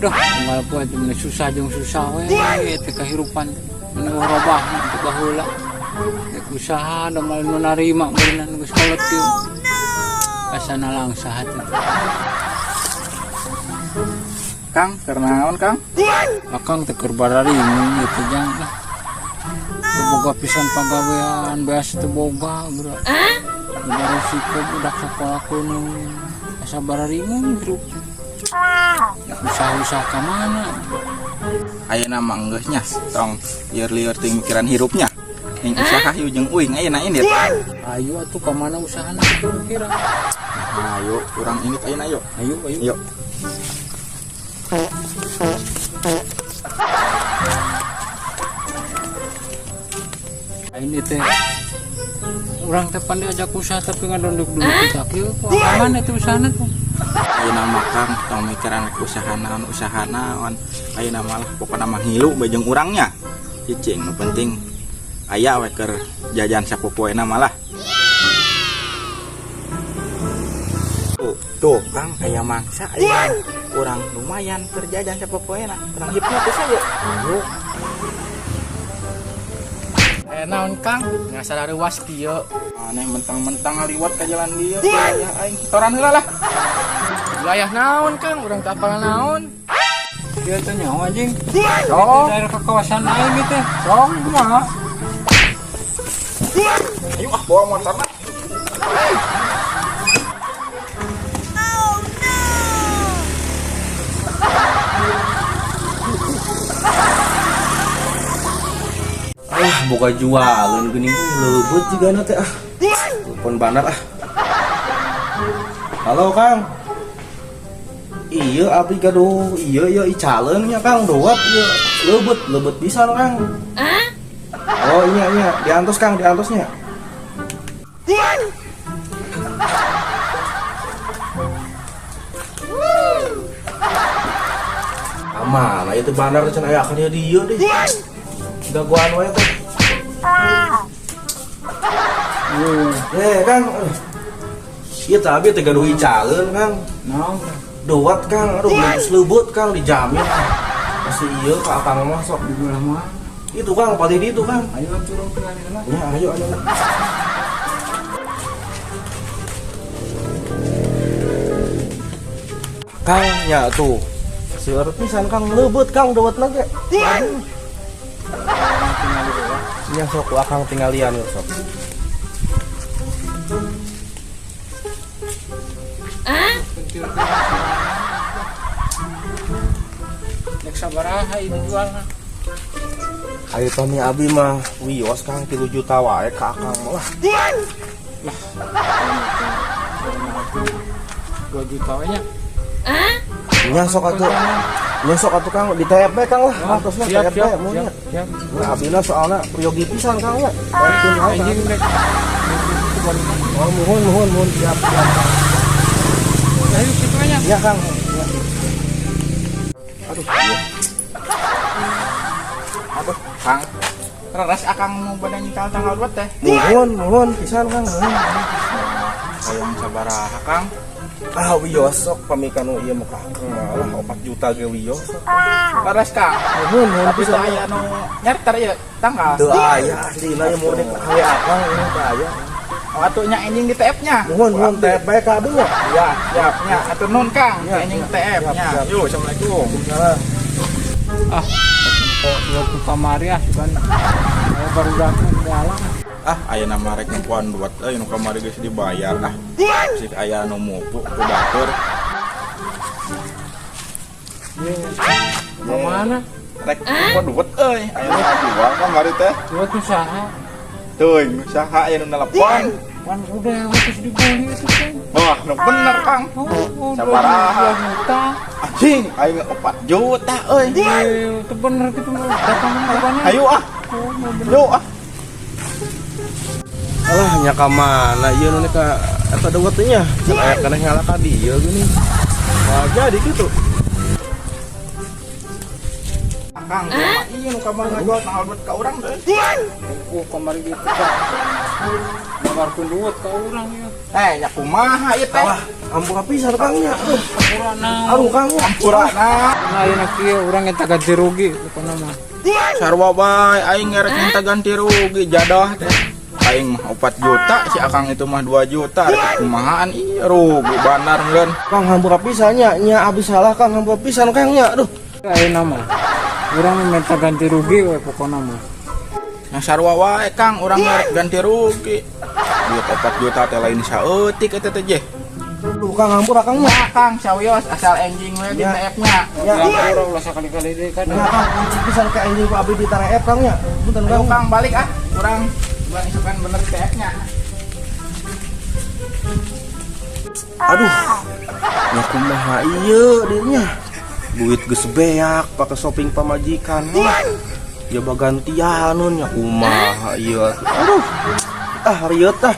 Dah, walaupun itu susah jeung susah we teh kahirupan menurobah teh baheula. Usaha da mal narima beunang geus kolot ieu. Asana langsah teh. Kang, kernaon Kang? Akang teh keur bararimung gitu jang lah. Boga pisan pagawean beas teu boga bro. Resiko budak sekolah kuno asa bararimung hirup. Usaha-usaha ka mana? Ayeuna mah geus nya tong lieur-lieur ting mikiran hirupnya. Ning usaha ieu jeung uing ayeuna ini. Ayo atuh ka mana usahana kira. Ayo, urang ini ayeuna ayo. Ayo. Ini teh orang teh pandai ajak usaha tapi ngadondok dulu kita kieu aman eta usahana tuh. Ayeuna mah Kang tong mikiran usaha naon. Ayeuna malah pokona mah ngilu bae jeung urangnya. Cicing nu penting aya we keur jajan sapopoena malah. Tuh Kang aya mangsa aya urang lumayan keur jajan sapopoena. Urang hipnotis aja. Ayo. Naon Kang, ngasal reuas kieu. Aneh mentang-mentang ngaliwat ka jalan dieu aya aing kitoran heula lah. Wilayah naon Kang, urang teu apal naon. Kieu teh nyaho anjing. Oh, Daerah ke kawasan aing teh. dong kumaha? Ayo bawa motorna. Boga jualan gini leubet juga nanti telepon bandar Halo Kang. Iya abdi gaduh iya icaleun nya Kang doat ieu leubet pisan Kang. Oh iya diantos Kang diantosnya. Aman, itu bandar cenah aya ka dia deh. Gaguan wae teh. Kang. Ieu teh abi teh gaduh icaleun Kang. Naon? Doat Kang, aduh geus leubet Kang dijamin. Masih ieu ka akang mah sok Di belah mah. itu Kang, pati di itu Kang. Ayo turun ke sana. Ya, ayo. Kang, ya tuh. Seueur pisan Kang leubet Kang doatna ge. Nya sok akang tinggalian sok. Nek sabaraha ini jualna? Ayo Tommy abi mah wios Kang 3 juta wae ka akang mah. 2 juta we nya. Nya sok atuh Kang di TFB Kang lah. Atosna TFB mun nya. Siap. Nah, abina soalna priyogi pisan Kang ya. Anjing dek. Oh, mohon siap. Ayo kitu nya. Ya Kang. Aduh, Kang. Reres akang mau pada nyikal tanggal 2 teh. Mohon pisan Kang. Hayang sabaraha Kang? Wios sok pamikan nu ieu mah Kang malah 4 juta ge wios. Reres Kang. Mohon Tapi teu aya nu nyarter ieu tanggal. teu aya aslina ye murni hawe akang ini teu aya. Oh, atuh nya enjing di TF-nya. Mohon teh bae ka abi nya. Ya, siap nya. Atuh nun Kang, Ya, enjing TF-nya. siap. Yo, Assalamualaikum. Ah, kok waktu kamari kan. Ayo baru datang jalan. Ayeuna mah rek nempoan duat euy nu kamari geus dibayar Sik aya nu mupu ku batur. Mau mana? Rek nempoan duat euy. Ayeuna jual kamari teh. Buat usaha. Teuing usaha aya nu nelpon. Kan udah harus dibeli itu kan. Wah, nu bener Kang. Sabaraha? 2 juta. Anjing, aing 4 juta euy. Itu bener gitu datang kapan? Hayu Yo Alah nya ka mana ieu nu ka eta deuet teh nya. Can aya keneh ngalah ka dieu geuning. Wah, jadi kitu. Kang, iya nu kamari ngajual tanggal 2 ka urang teh. Kamari gitu kan. ngabarkeun duit ka urang ya. nya kumaha ieu teh Alah, ampura pisan Kang nya. Aduh, Urang naon. aduh Kang nya. ampurana Nah, ayeuna kieu urang eta ganti rugi pokona mah. sarua bae aing ngerek minta ganti rugi jadah teh aing mah 4 juta si akang itu mah 2 juta rek kumahaan ieu rugi bandar ngeun Kang ampura pisan nya abis salah Kang ampura pisan Kang nya. Aduh. Ayeuna mah urang minta ganti rugi we pokona mah. nah sarua wae Kang urang ngerek ganti rugi duit 4 juta teh lain saeutik eta teh jeh Aduh Kang ampura Kang nya. nah Kang sawios asal enjing we di Ya. TF-nya Ya, Urang ulah sakali-kali deui kan. ya Kang, pisan ka anjing ku abdi di tanah F Kang nya. Punten ayo Kang. Kang balik urang bukan isukan bener TF-nya Aduh. Ya kumaha ieu dinya. Duit geus beak pake shopping pamajikan. Ya bagantianeun nya kumaha ieu. Aduh. Ah rieuh tah.